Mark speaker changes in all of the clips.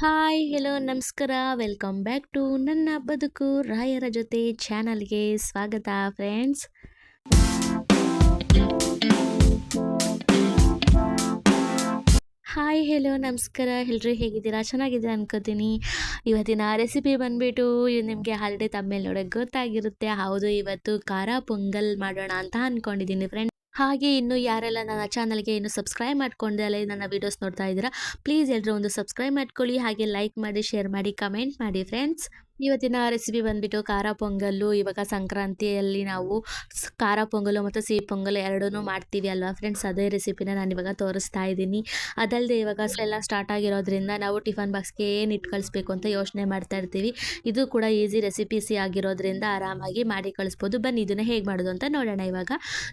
Speaker 1: Hi hello ನಮಸ್ಕಾರ welcome back to ನನ್ನ ಬದುಕು ರಾಯರ ಜೊತೆ ಚಾನಲ್ಗೆ ಸ್ವಾಗತ ಫ್ರೆಂಡ್ಸ್. ಹಾಯ್ ಹೆಲೋ ನಮಸ್ಕಾರ ಎಲ್ರು ಹೇಗಿದ್ದೀರಾ? ಚೆನ್ನಾಗಿದ್ದೀರಾ ಅನ್ಕೋತೀನಿ. ಇವತ್ತಿನ ರೆಸಿಪಿ ಬಂದುಬಿಟ್ಟು ನಿಮಗೆ ಆಲ್ರೆಡಿ ತಮ್ಮೇಲೆ ನೋಡೋಕೆ ಗೊತ್ತಾಗಿರುತ್ತೆ. ಹೌದು, ಇವತ್ತು ಖಾರ ಪೊಂಗಲ್ ಮಾಡೋಣ ಅಂತ ಅಂದ್ಕೊಂಡಿದ್ದೀನಿ ಫ್ರೆಂಡ್ಸ್. ಹಾಗೆ ಇನ್ನು ಯಾರೆಲ್ಲ ನನ್ನ ಚಾನಲ್ಗೆ ಇನ್ನು ಸಬ್ಸ್ಕ್ರೈಬ್ ಮಾಡ್ಕೊಂಡೆ ನನ್ನ ವೀಡಿಯೋಸ್ ನೋಡ್ತಾ ಇದ್ದೀರಾ, ಪ್ಲೀಸ್ ಎಲ್ಲರೂ ಒಂದು ಸಬ್ಸ್ಕ್ರೈಬ್ ಮಾಡ್ಕೊಳ್ಳಿ, ಹಾಗೆ ಲೈಕ್ ಮಾಡಿ, ಶೇರ್ ಮಾಡಿ, ಕಮೆಂಟ್ ಮಾಡಿ ಫ್ರೆಂಡ್ಸ್. ಇವತ್ತಿನ ರೆಸಿಪಿ ಬಂದುಬಿಟ್ಟು ಖಾರ ಪೊಂಗಲ್ಲು. ಇವಾಗ ಸಂಕ್ರಾಂತಿಯಲ್ಲಿ ನಾವು ಖಾರ ಪೊಂಗಲು ಮತ್ತು ಸಿಹಿ ಪೊಂಗಲ್ ಎರಡೂ ಮಾಡ್ತೀವಿ ಅಲ್ವಾ ಫ್ರೆಂಡ್ಸ್. ಅದೇ ರೆಸಿಪಿನ ನಾನು ಇವಾಗ ತೋರಿಸ್ತಾ ಇದ್ದೀನಿ. ಅದಲ್ಲದೆ ಇವಾಗ ಎಲ್ಲ ಸ್ಟಾರ್ಟ್ ಆಗಿರೋದ್ರಿಂದ ನಾವು ಟಿಫನ್ ಬಾಕ್ಸ್ಗೆ ಏನು ಇಟ್ಟು ಕಳಿಸ್ಬೇಕು ಅಂತ ಯೋಚನೆ ಮಾಡ್ತಾ ಇರ್ತೀವಿ. ಇದು ಕೂಡ ಈಸಿ ರೆಸಿಪಿಸಿ ಆಗಿರೋದ್ರಿಂದ ಆರಾಮಾಗಿ ಮಾಡಿ ಕಳಿಸ್ಬೋದು. ಬನ್ನಿ ಇದನ್ನು ಹೇಗೆ ಮಾಡೋದು ಅಂತ ನೋಡೋಣ. ಇವಾಗ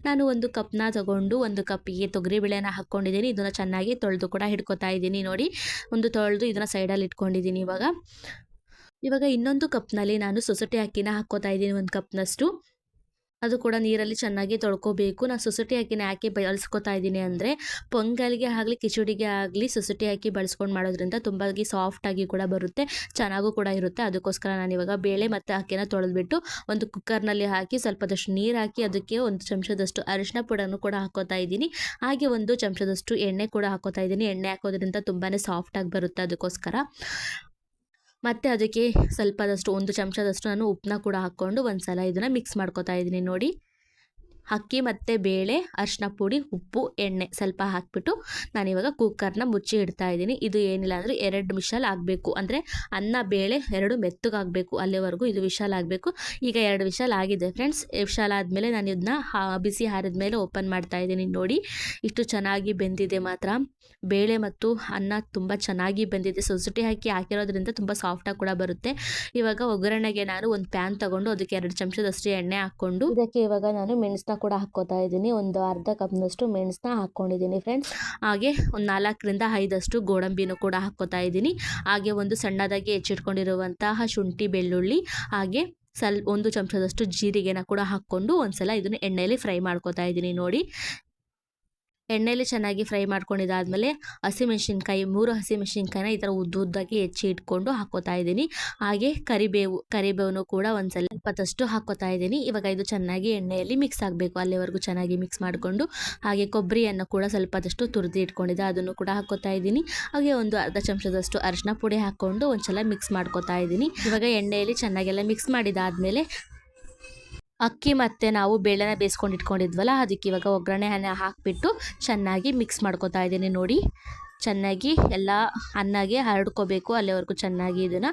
Speaker 1: ನಾನು ಒಂದು ಕಪ್ನ ತಗೊಂಡು ಒಂದು ಕಪ್ಪಿಗೆ ತೊಗರಿಬೇಳೆನ ಹಾಕ್ಕೊಂಡಿದ್ದೀನಿ. ಇದನ್ನು ಚೆನ್ನಾಗಿ ತೊಳೆದು ಕೂಡ ಹಿಡ್ಕೊತಾ ಇದ್ದೀನಿ. ನೋಡಿ, ಒಂದು ತೊಳೆದು ಇದನ್ನು ಸೈಡಲ್ಲಿ ಇಟ್ಕೊಂಡಿದ್ದೀನಿ. ಇವಾಗ ಇನ್ನೊಂದು ಕಪ್ನಲ್ಲಿ ನಾನು ಸೊಸೈಟಿ ಅಕ್ಕಿನ ಹಾಕ್ಕೋತಾ ಇದ್ದೀನಿ, ಒಂದು ಕಪ್ನಷ್ಟು. ಅದು ಕೂಡ ನೀರಲ್ಲಿ ಚೆನ್ನಾಗಿ ತೊಳ್ಕೊಬೇಕು. ನಾನು ಸೊಸೈಟಿ ಅಕ್ಕಿನ ಯಾಕೆ ಬಳಸ್ಕೊತಾ ಇದ್ದೀನಿ ಅಂದರೆ, ಪೊಂಗಲ್ಗೆ ಆಗಲಿ ಕಿಚಡಿಗೆ ಆಗಲಿ ಸೊಸೈಟಿ ಅಕ್ಕಿ ಬಳಸ್ಕೊಂಡು ಮಾಡೋದ್ರಿಂದ ತುಂಬ ಸಾಫ್ಟಾಗಿ ಕೂಡ ಬರುತ್ತೆ, ಚೆನ್ನಾಗೂ ಕೂಡ ಇರುತ್ತೆ. ಅದಕ್ಕೋಸ್ಕರ ನಾನು ಇವಾಗ ಬೇಳೆ ಮತ್ತು ಅಕ್ಕಿನ ತೊಳೆದ್ಬಿಟ್ಟು ಒಂದು ಕುಕ್ಕರ್ನಲ್ಲಿ ಹಾಕಿ ಸ್ವಲ್ಪದಷ್ಟು ನೀರು ಹಾಕಿ ಅದಕ್ಕೆ ಒಂದು ಚಮಚದಷ್ಟು ಅರಿಶಿನ ಪುಡನ್ನು ಕೂಡ ಹಾಕ್ಕೋತಾ ಇದ್ದೀನಿ. ಹಾಗೆ ಒಂದು ಚಮಚದಷ್ಟು ಎಣ್ಣೆ ಕೂಡ ಹಾಕ್ಕೋತಾ ಇದ್ದೀನಿ. ಎಣ್ಣೆ ಹಾಕೋದ್ರಿಂದ ತುಂಬಾ ಸಾಫ್ಟಾಗಿ ಬರುತ್ತೆ, ಅದಕ್ಕೋಸ್ಕರ. ಮತ್ತು ಅದಕ್ಕೆ ಸ್ವಲ್ಪದಷ್ಟು ಒಂದು ಚಮಚದಷ್ಟು ನಾನು ಉಪ್ಪನ್ನ ಕೂಡ ಹಾಕ್ಕೊಂಡು ಒಂದು ಸಲ ಇದನ್ನು ಮಿಕ್ಸ್ ಮಾಡ್ಕೊತಾ ಇದ್ದೀನಿ. ನೋಡಿ, ಅಕ್ಕಿ ಮತ್ತು ಬೇಳೆ, ಅರಿಶಿನ ಪುಡಿ, ಉಪ್ಪು, ಎಣ್ಣೆ ಸ್ವಲ್ಪ ಹಾಕಿಬಿಟ್ಟು ನಾನಿವಾಗ ಕುಕ್ಕರ್ನ ಮುಚ್ಚಿ ಇಡ್ತಾ ಇದ್ದೀನಿ. ಇದು ಏನಿಲ್ಲ ಅಂದರೆ 2 ವಿಷಲ್ ಆಗಬೇಕು, ಅಂದರೆ ಅನ್ನ ಬೇಳೆ 2 ಮೆತ್ತಗಾಗಬೇಕು, ಅಲ್ಲಿವರೆಗೂ ಇದು ವಿಷಲ್ ಆಗಬೇಕು. ಈಗ 2 ವಿಷಲ್ ಆಗಿದೆ ಫ್ರೆಂಡ್ಸ್. ವಿಷಲ್ ಆದಮೇಲೆ ನಾನು ಇದನ್ನ ಬಿಸಿ ಹಾರಿದ ಮೇಲೆ ಓಪನ್ ಮಾಡ್ತಾ ಇದ್ದೀನಿ. ನೋಡಿ, ಇಷ್ಟು ಚೆನ್ನಾಗಿ ಬೆಂದಿದೆ ಮಾತ್ರ. ಬೇಳೆ ಮತ್ತು ಅನ್ನ ತುಂಬ ಚೆನ್ನಾಗಿ ಬೆಂದಿದೆ. ಸೊಸೈಟಿ ಹಾಕಿರೋದ್ರಿಂದ ತುಂಬ ಸಾಫ್ಟಾಗಿ ಕೂಡ ಬರುತ್ತೆ. ಇವಾಗ ಒಗ್ಗರಣೆಗೆ ನಾನು ಒಂದು ಪ್ಯಾನ್ ತೊಗೊಂಡು ಅದಕ್ಕೆ 2 ಚಮಚದಷ್ಟು ಎಣ್ಣೆ ಹಾಕ್ಕೊಂಡು ಇದಕ್ಕೆ ಇವಾಗ ನಾನು ಮೆಣಸನ್ನ ಕೂಡ ಹಾಕ್ಕೋತಾ ಇದ್ದೀನಿ. ಒಂದು ಅರ್ಧ ಕಪ್ನಷ್ಟು ಮೆಣಸನ್ನ ಹಾಕ್ಕೊಂಡಿದ್ದೀನಿ ಫ್ರೆಂಡ್ಸ್. ಹಾಗೆ ಒಂದು 4ರಿಂದ 5 ಗೋಡಂಬಿನೂ ಕೂಡ ಹಾಕ್ಕೋತಾ ಇದ್ದೀನಿ. ಹಾಗೆ ಒಂದು ಸಣ್ಣದಾಗಿ ಹೆಚ್ಚಿಟ್ಕೊಂಡಿರುವಂತಹ ಶುಂಠಿ, ಬೆಳ್ಳುಳ್ಳಿ, ಹಾಗೆ ಒಂದು ಚಮಚದಷ್ಟು ಜೀರಿಗೆನ ಕೂಡ ಹಾಕ್ಕೊಂಡು ಒಂದ್ಸಲ ಇದನ್ನು ಎಣ್ಣೆಯಲ್ಲಿ ಫ್ರೈ ಮಾಡ್ಕೋತಾ ಇದ್ದೀನಿ. ನೋಡಿ, ಎಣ್ಣೆಯಲ್ಲಿ ಚೆನ್ನಾಗಿ ಫ್ರೈ ಮಾಡ್ಕೊಂಡಿದ್ದಾದಮೇಲೆ ಹಸಿಮೆಣ್ಸಿನ್ಕಾಯಿ 3 ಹಸಿಮೆಣ್ಸಿನ್ಕಾಯಿನ ಈ ಥರ ಉದ್ದಾಗಿ ಹೆಚ್ಚಿ ಇಟ್ಕೊಂಡು ಹಾಕ್ಕೋತಾ ಇದ್ದೀನಿ. ಹಾಗೆ ಕರಿಬೇವನ್ನು ಕೂಡ ಒಂದು ಸ್ವಲ್ಪದಷ್ಟು ಹಾಕ್ಕೋತಾ ಇದ್ದೀನಿ. ಇವಾಗ ಇದು ಚೆನ್ನಾಗಿ ಎಣ್ಣೆಯಲ್ಲಿ ಮಿಕ್ಸ್ ಆಗಬೇಕು, ಅಲ್ಲಿವರೆಗೂ ಚೆನ್ನಾಗಿ ಮಿಕ್ಸ್ ಮಾಡಿಕೊಂಡು. ಹಾಗೆ ಕೊಬ್ಬರಿಯನ್ನು ಕೂಡ ಸ್ವಲ್ಪದಷ್ಟು ತುರಿದು ಇಟ್ಕೊಂಡಿದ್ದೆ, ಅದನ್ನು ಕೂಡ ಹಾಕ್ಕೋತಾ ಇದ್ದೀನಿ. ಹಾಗೆ ಒಂದು ಅರ್ಧ ಚಮಚದಷ್ಟು ಅರಿಶಿನ ಪುಡಿ ಹಾಕ್ಕೊಂಡು ಒಂದ್ಸಲ ಮಿಕ್ಸ್ ಮಾಡ್ಕೋತಾ ಇದ್ದೀನಿ. ಇವಾಗ ಎಣ್ಣೆಯಲ್ಲಿ ಚೆನ್ನಾಗೆಲ್ಲ ಮಿಕ್ಸ್ ಮಾಡಿದಾದಮೇಲೆ ಅಕ್ಕಿ ಮತ್ತು ನಾವು ಬೇಳೆನ ಬೇಯಿಸ್ಕೊಂಡು ಇಟ್ಕೊಂಡಿದ್ವಲ್ಲ, ಅದಕ್ಕೆ ಇವಾಗ ಒಗ್ಗರಣೆನ ಹಾಕಿಬಿಟ್ಟು ಚೆನ್ನಾಗಿ ಮಿಕ್ಸ್ ಮಾಡ್ಕೊತಾ ಇದ್ದೀನಿ. ನೋಡಿ, ಚೆನ್ನಾಗಿ ಎಲ್ಲ ಅನ್ನಗೆ ಹರಡ್ಕೋಬೇಕು, ಅಲ್ಲಿವರೆಗೂ ಚೆನ್ನಾಗಿ ಇದನ್ನು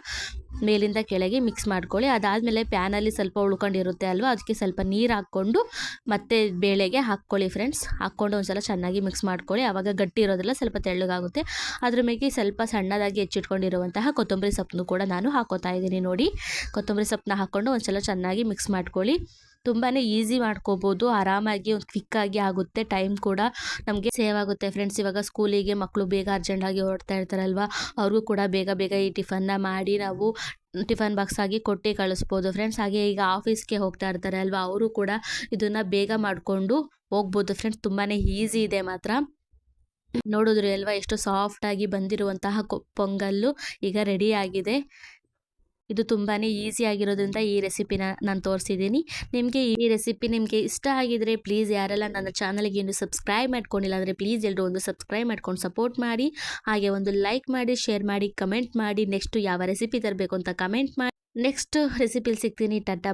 Speaker 1: ಮೇಲಿಂದ ಕೆಳಗೆ ಮಿಕ್ಸ್ ಮಾಡ್ಕೊಳ್ಳಿ. ಅದಾದಮೇಲೆ ಪ್ಯಾನಲ್ಲಿ ಸ್ವಲ್ಪ ಉಳ್ಕೊಂಡಿರುತ್ತೆ ಅಲ್ವಾ, ಅದಕ್ಕೆ ಸ್ವಲ್ಪ ನೀರು ಹಾಕ್ಕೊಂಡು ಮತ್ತೆ ಬೇಳೆಗೆ ಹಾಕ್ಕೊಳ್ಳಿ ಫ್ರೆಂಡ್ಸ್. ಹಾಕ್ಕೊಂಡು ಒಂದು ಸಲ ಚೆನ್ನಾಗಿ ಮಿಕ್ಸ್ ಮಾಡ್ಕೊಳ್ಳಿ. ಆವಾಗ ಗಟ್ಟಿ ಇರೋದೆಲ್ಲ ಸ್ವಲ್ಪ ತೆಳ್ಳಗಾಗುತ್ತೆ. ಅದ್ರ ಮೇಲೆ ಸ್ವಲ್ಪ ಸಣ್ಣದಾಗಿ ಹೆಚ್ಚಿಟ್ಕೊಂಡಿರುವಂತಹ ಕೊತ್ತಂಬರಿ ಸೊಪ್ಪನ್ನು ಕೂಡ ನಾನು ಹಾಕ್ಕೋತಾ ಇದ್ದೀನಿ. ನೋಡಿ, ಕೊತ್ತಂಬರಿ ಸೊಪ್ಪನ್ನ ಹಾಕ್ಕೊಂಡು ಒಂದು ಸಲ ಚೆನ್ನಾಗಿ ಮಿಕ್ಸ್ ಮಾಡ್ಕೊಳ್ಳಿ. ತುಂಬಾ ಈಸಿ ಮಾಡ್ಕೋಬೋದು, ಆರಾಮಾಗಿ ಒಂದು ಕ್ವಿಕ್ಕಾಗಿ ಆಗುತ್ತೆ, ಟೈಮ್ ಕೂಡ ನಮಗೆ ಸೇವ್ ಆಗುತ್ತೆ ಫ್ರೆಂಡ್ಸ್. ಇವಾಗ ಸ್ಕೂಲಿಗೆ ಮಕ್ಕಳು ಬೇಗ ಅರ್ಜೆಂಟಾಗಿ ಹೊರಡ್ತಾ ಇರ್ತಾರಲ್ವ, ಅವ್ರಿಗೂ ಕೂಡ ಬೇಗ ಬೇಗ ಈ ಟಿಫನ್ನ ಮಾಡಿ ನಾವು ಟಿಫನ್ ಬಾಕ್ಸ್ ಆಗಿ ಕೊಟ್ಟು ಕಳಿಸ್ಬೋದು ಫ್ರೆಂಡ್ಸ್. ಹಾಗೆ ಈಗ ಆಫೀಸ್ಗೆ ಹೋಗ್ತಾ ಇರ್ತಾರೆ ಅಲ್ವಾ, ಅವರು ಕೂಡ ಇದನ್ನು ಬೇಗ ಮಾಡಿಕೊಂಡು ಹೋಗ್ಬೋದು ಫ್ರೆಂಡ್ಸ್. ತುಂಬಾ ಈಸಿ ಇದೆ ಮಾತ್ರ. ನೋಡಿದ್ರಿ ಅಲ್ವಾ ಎಷ್ಟು ಸಾಫ್ಟಾಗಿ ಬಂದಿರುವಂತಹ ಪೊಂಗಲ್ಲು ಈಗ ರೆಡಿ ಆಗಿದೆ. ಇದು ತುಂಬಾ ಈಸಿ ಆಗಿರೋದ್ರಿಂದ ಈ ರೆಸಿಪಿನ ನಾನು ತೋರಿಸಿದ್ದೀನಿ. ನಿಮಗೆ ಈ ರೆಸಿಪಿ ನಿಮಗೆ ಇಷ್ಟ ಆಗಿದರೆ ಪ್ಲೀಸ್ ಯಾರೆಲ್ಲ ನನ್ನ ಚಾನಲ್ಗೆ ಇನ್ನೂ ಸಬ್ಸ್ಕ್ರೈಬ್ ಮಾಡ್ಕೊಂಡಿಲ್ಲ ಅಂದರೆ ಪ್ಲೀಸ್ ಎಲ್ಲರೂ ಒಂದು ಸಬ್ಸ್ಕ್ರೈಬ್ ಮಾಡ್ಕೊಂಡು ಸಪೋರ್ಟ್ ಮಾಡಿ. ಹಾಗೆ ಒಂದು ಲೈಕ್ ಮಾಡಿ, ಶೇರ್ ಮಾಡಿ, ಕಮೆಂಟ್ ಮಾಡಿ. ನೆಕ್ಸ್ಟು ಯಾವ ರೆಸಿಪಿ ತರಬೇಕು ಅಂತ ಕಮೆಂಟ್ ಮಾಡಿ. ನೆಕ್ಸ್ಟ್ ರೆಸಿಪಿಲಿ ಸಿಗ್ತೀನಿ. ಟಾಟಾ.